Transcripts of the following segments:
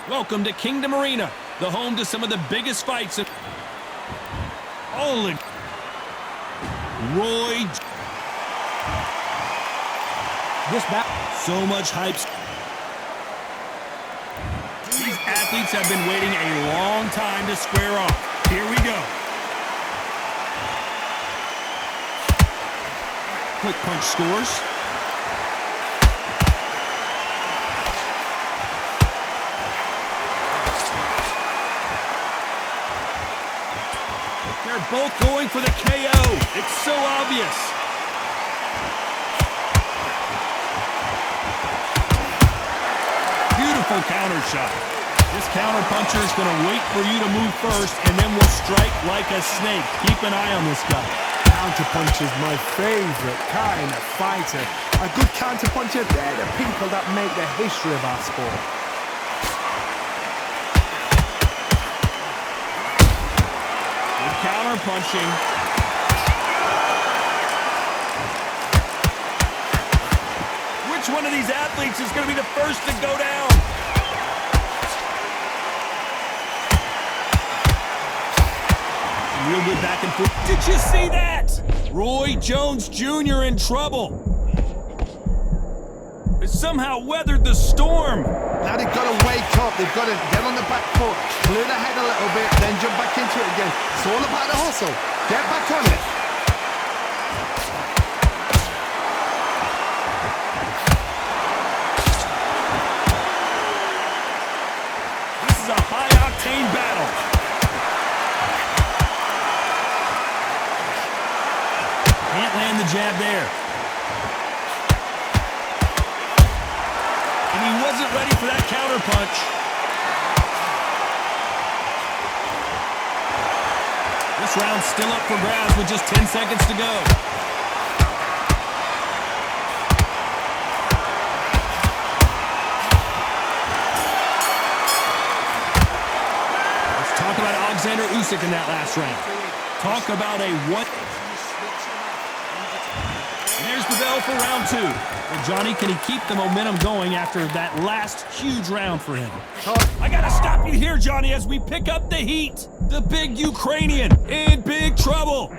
Welcome to Kingdom Arena, the home to some of the biggest fights. Roy. This back. So much hype. These athletes have been waiting a long time to square off. Here we go. Quick punch scores. They're both going for the KO. It's so obvious. Beautiful counter shot. This counter puncher is going to wait for you to move first and then will strike like a snake. Keep an eye on this guy. Counter punch is my favorite kind of fighter. A good counter puncher, they're the people that make the history of our sport. Good counter punching. Which one of these athletes is going to be the first to go down? Real good back and forth. Did you see that? Roy Jones Jr. in trouble. It somehow weathered the storm. Now they've got to wake up. They've got to get on the back foot, clear the head a little bit, then jump back into it again. It's all about the hustle. Get back on it. This is a high-octane battle. Can't land the jab there. And he wasn't ready for that counter punch. This round's still up for grabs with just 10 seconds to go. Let's talk about Alexander Usyk in that last round. Talk about a what? There's the bell for round two. Well, Johnny, can he keep the momentum going after that last huge round for him? I gotta stop you here, Johnny, as we pick up the heat. The big Ukrainian in big trouble.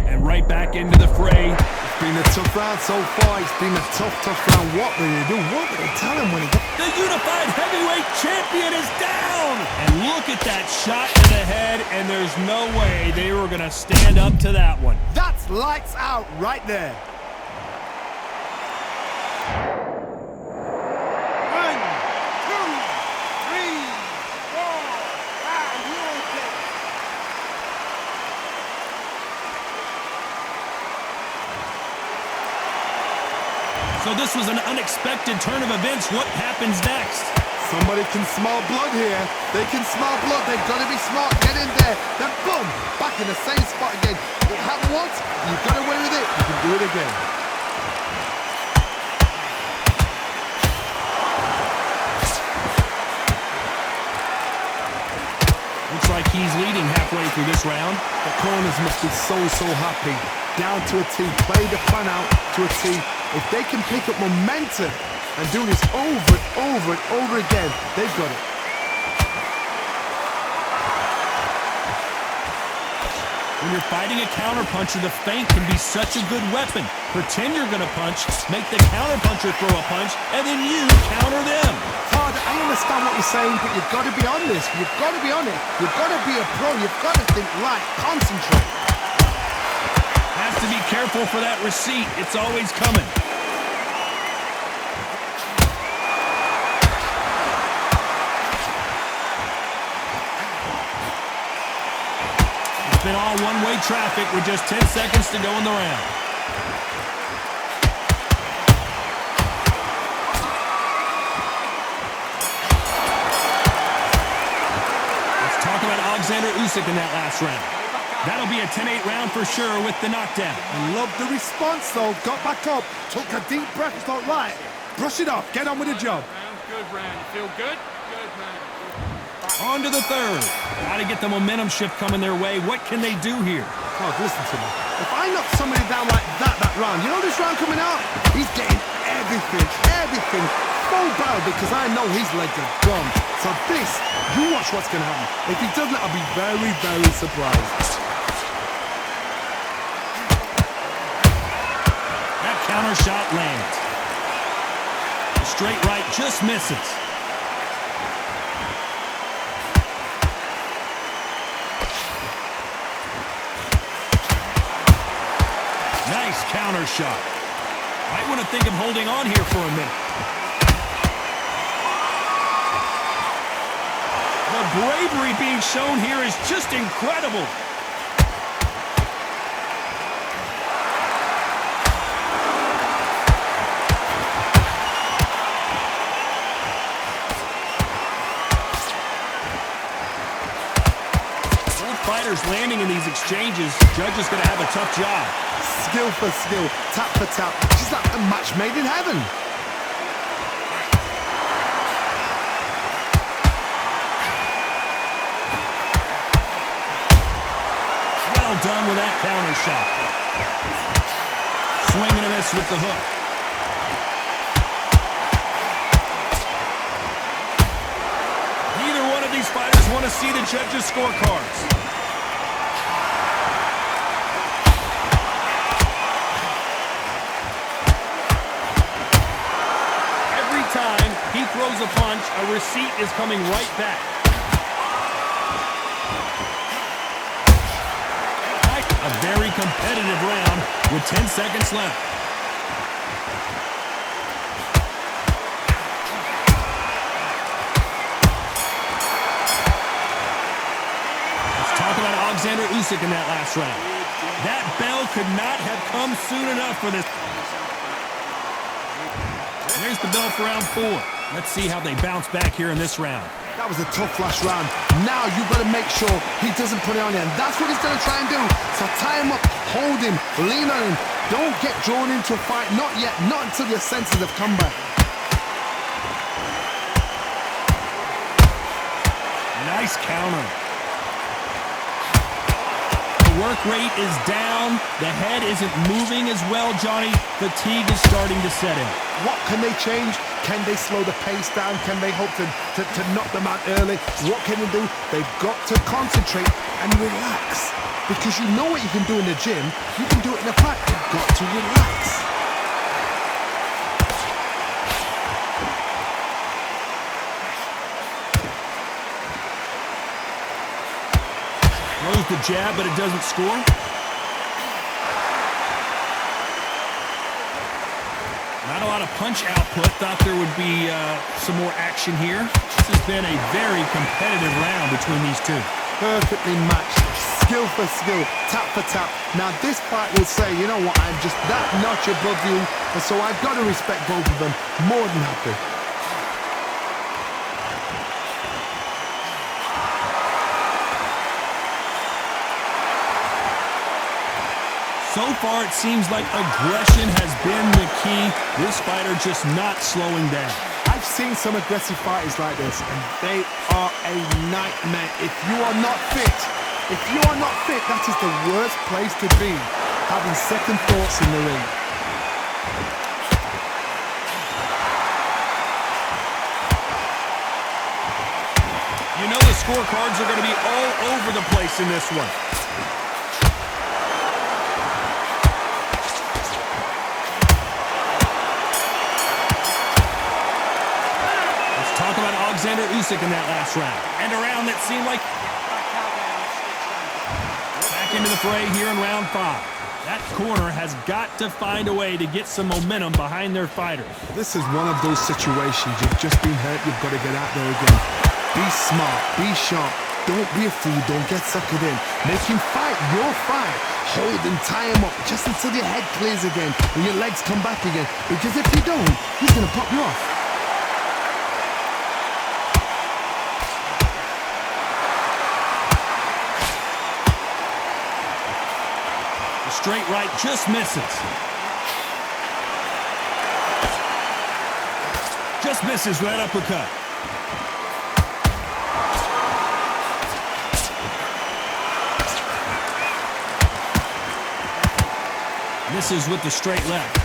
And right back into the fray. It's been a tough round so far. It's been a tough round. What will they do? What will they tell him when he gets... The unified heavyweight champion is down! And look at that shot to the head, and there's no way they were going to stand up to that one. That's lights out right there. One, two, three, four, five, USYK. So this was an unexpected turn of events. What happens next? Somebody can smell blood here. They can smell blood. They've got to be smart. Get in there. Then boom, back in the same spot again. It happened once. You've got away with it. You can do it again. Looks like he's leading halfway through this round. The corners must be so happy. Down to a T. Play the plan out to a T. If they can pick up momentum and do this over and over again, they've got it. When you're fighting a counterpuncher, the feint can be such a good weapon. Pretend you're going to punch, make the counterpuncher throw a punch, and then you counter them. Todd, I understand what you're saying, but you've got to be on this. You've got to be on it. You've got to be a pro. You've got to think right. Concentrate. Has to be careful for that receipt. It's always coming. It's been all one-way traffic with just 10 seconds to go in the round. Let's talk about Alexander Usyk in that last round. That'll be a 10-8 round for sure with the knockdown. I love the response, though. Got back up, took a deep breath, thought, right, brush it off, get on with the job. Good round. You feel good? Good, man. On to the third. Got to get the momentum shift coming their way. What can they do here? Oh, listen to me. If I knock somebody down like that round, you know this round coming out? He's getting everything full barrel because I know his legs are gone. So this, you watch what's going to happen. If he doesn't, I'll be very, very surprised. That counter shot lands. The straight right just misses. Nice counter shot. Might want to think of holding on here for a minute. The bravery being shown here is just incredible. Both fighters landing in these exchanges. Judge is going to have a tough job. Skill for skill, tap for tap. She's like a match made in heaven. Well done with that counter shot. Swing and a miss with the hook. Neither one of these fighters want to see the judges' scorecards. Time he throws a punch, a receipt is coming right back. A very competitive round with 10 seconds left. Let's talk about OLEKSANDR USYK in that last round. That bell could not have come soon enough for this. There's the bell for round 4. Let's see how they bounce back here in this round. That was a tough last round. Now you've got to make sure he doesn't put it on you, and that's what he's going to try and do. So tie him up, hold him, lean on him. Don't get drawn into a fight. Not yet. Not until your senses have come back. Nice counter. Work rate is down. The head isn't moving as well, Johnny. Fatigue is starting to set in. What can they change? Can they slow the pace down? Can they hope to knock them out early? What can they do? They've got to concentrate and relax. Because you know what you can do in the gym. You can do it in the fight. You've got to relax. Throws the jab, but it doesn't score. Not a lot of punch output. Thought there would be some more action here. This has been a very competitive round between these two. Perfectly matched. Skill for skill, tap for tap. Now this fight will say, you know what, I'm just that notch above you, and so I've got to respect both of them. More than happy. So far, it seems like aggression has been the key. This fighter just not slowing down. I've seen some aggressive fighters like this, and they are a nightmare. If you are not fit, that is the worst place to be, having second thoughts in the ring. You know the scorecards are going to be all over the place in this one. Talk about OLEKSANDR USYK in that last round. And a round that seemed like... Back into the fray here in round 5. That corner has got to find a way to get some momentum behind their fighter. This is one of those situations. You've just been hurt. You've got to get out there again. Be smart. Be sharp. Don't be a fool. Don't get suckered in. Make him fight your fight. Hold and tie him up just until your head clears again and your legs come back again. Because if you don't, he's going to pop you off. Straight right just misses. Just misses with that uppercut. Misses with the straight left.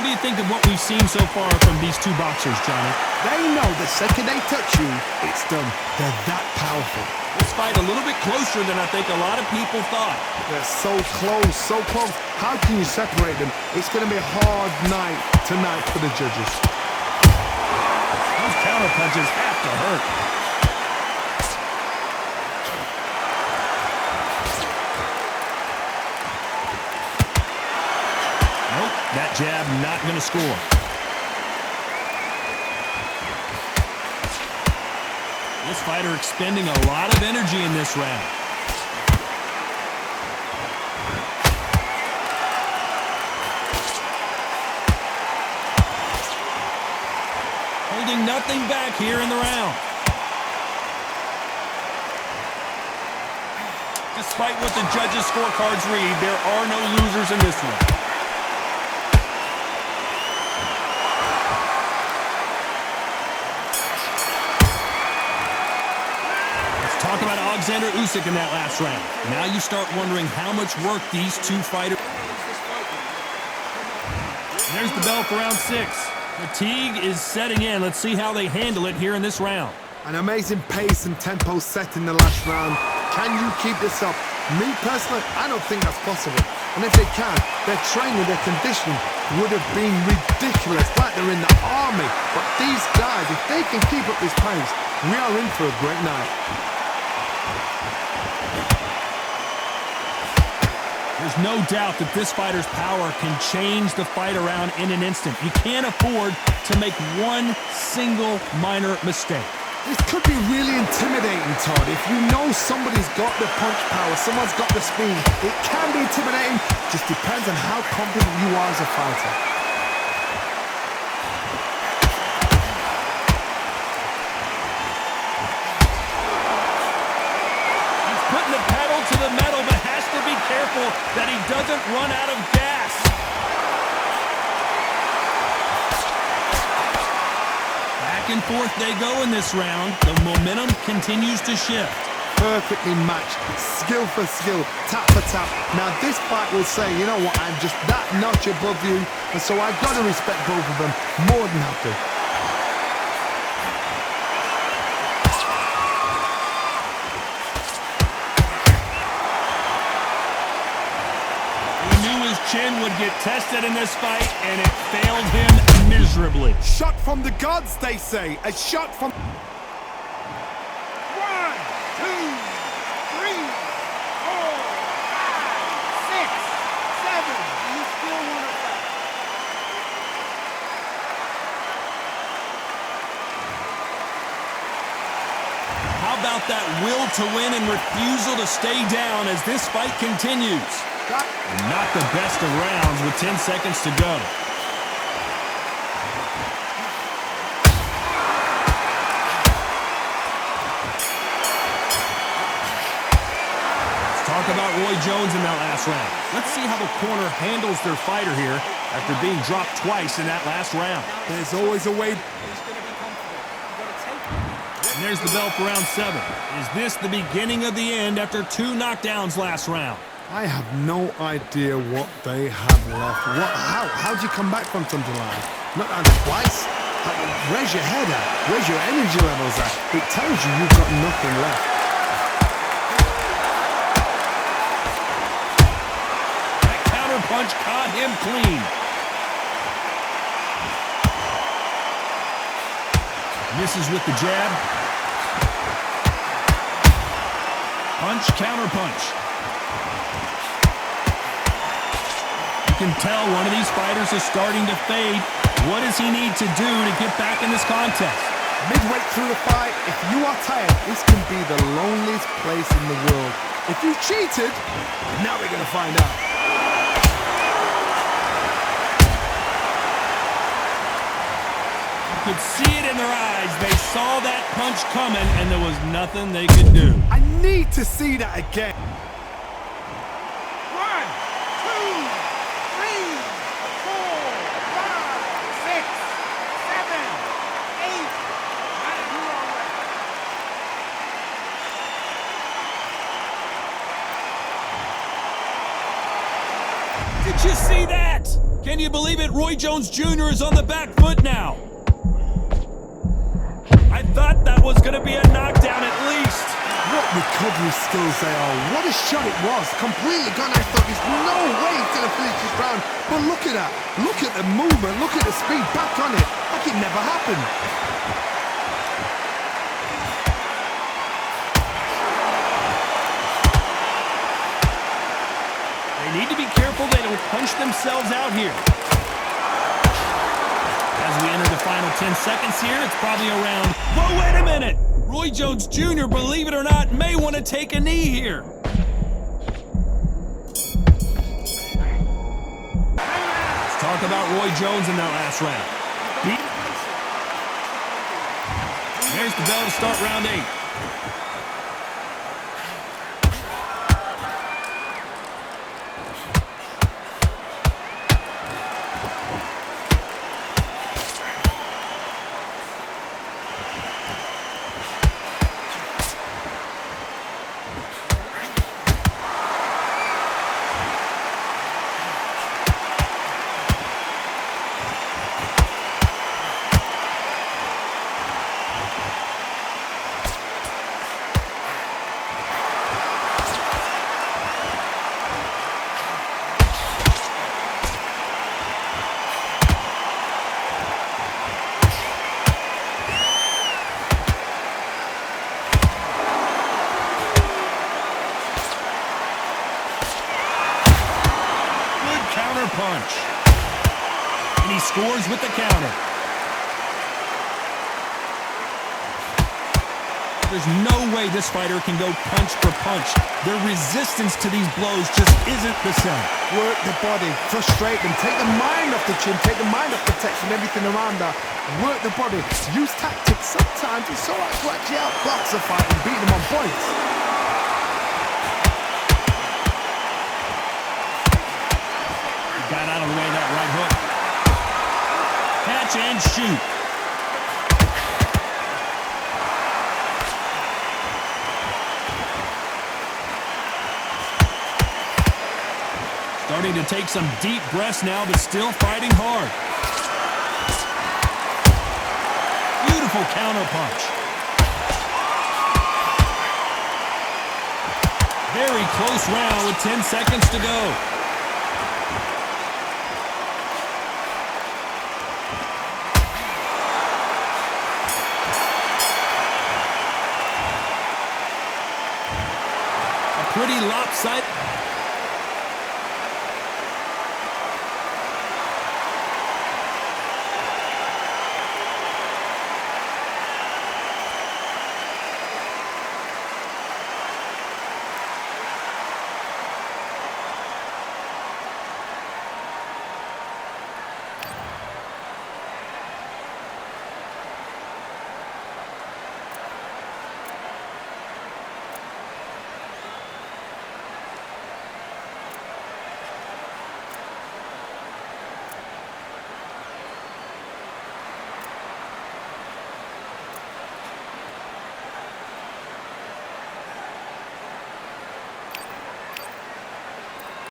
What do you think of what we've seen so far from these two boxers, Johnny? They know the second they touch you, it's done. They're that powerful. This fight a little bit closer than I think a lot of people thought. They're so close, so close. How can you separate them? It's going to be a hard night tonight for the judges. Those counter punches have to hurt. Nope, that jab not going to score. This fighter expending a lot of energy in this round. Holding nothing back here in the round. Despite what the judges' scorecards read, there are no losers in this one. Talk about OLEKSANDR USYK in that last round. Now you start wondering how much work these two fighters. There's the bell for round 6. Fatigue is setting in. Let's see how they handle it here in this round. An amazing pace and tempo set in the last round. Can you keep this up? Me personally, I don't think that's possible. And if they can, their training, their conditioning would have been ridiculous, like they're in the army. But these guys, if they can keep up this pace, we are in for a great night. There's no doubt that this fighter's power can change the fight around in an instant. You can't afford to make one single minor mistake. This could be really intimidating, Todd. If you know somebody's got the punch power, someone's got the speed, it can be intimidating. Just depends on how confident you are as a fighter. He's putting the pedal to the metal, but has to be careful that he doesn't run out of gas. Back and forth they go in this round. The momentum continues to shift. Perfectly matched, skill for skill, tap for tap. Now this fight will say, you know what, I'm just that notch above you, and so I've got to respect both of them more than happy. He knew his chin would get tested in this fight, and it failed him miserably. Shot from the gods, they say. A shot from... 1, 2, 3, 4, 5, 6, 7. You still want to fight. How about that will to win and refusal to stay down as this fight continues? Not the best of rounds with 10 seconds to go. Let's talk about Roy Jones in that last round. Let's see how the corner handles their fighter here after being dropped twice in that last round. There's always a way... And there's the bell for round 7. Is this the beginning of the end after 2 knockdowns last round? I have no idea what they have left. How do you come back from something like that? Not down twice? Where's your head at? Where's your energy levels at? It tells you you've got nothing left. That counter punch caught him clean. Misses with the jab. Punch, counter punch. You can tell one of these fighters is starting to fade. What does he need to do to get back in this contest? Midway through the fight, if you are tired, this can be the loneliest place in the world. If you cheated, now we're going to find out. You could see it in their eyes. They saw that punch coming, and there was nothing they could do. I need to see that again. 1, 2, 3, 4, 5, 6, 7, 8, 9, 10. Did you see that? Can you believe it? Roy Jones Jr. is on the back foot now. I thought that was going to be a knockdown at least. What recovery skills they are. What a shot it was. Completely gone. I thought there's no way he's going to finish this round. But look at that. Look at the movement. Look at the speed. Back on it. Like it never happened. They need to be careful they don't punch themselves out here. As we enter the final 10 seconds here, it's probably around... Whoa, wait a minute! Roy Jones Jr., believe it or not, may want to take a knee here. Let's talk about Roy Jones in that last round. There's the bell to start round 8. Punch. And he scores with the counter. There's no way this fighter can go punch for punch. Their resistance to these blows just isn't the same. Work the body, frustrate them, take the mind off the chin, take the mind off the protection, everything around that. Work the body, use tactics. Sometimes it's all right to actually outbox a fight and beat them on points. Got out of the way of that right hook. Catch and shoot. Starting to take some deep breaths now, but still fighting hard. Beautiful counter punch. Very close round with 10 seconds to go. Pretty lopsided.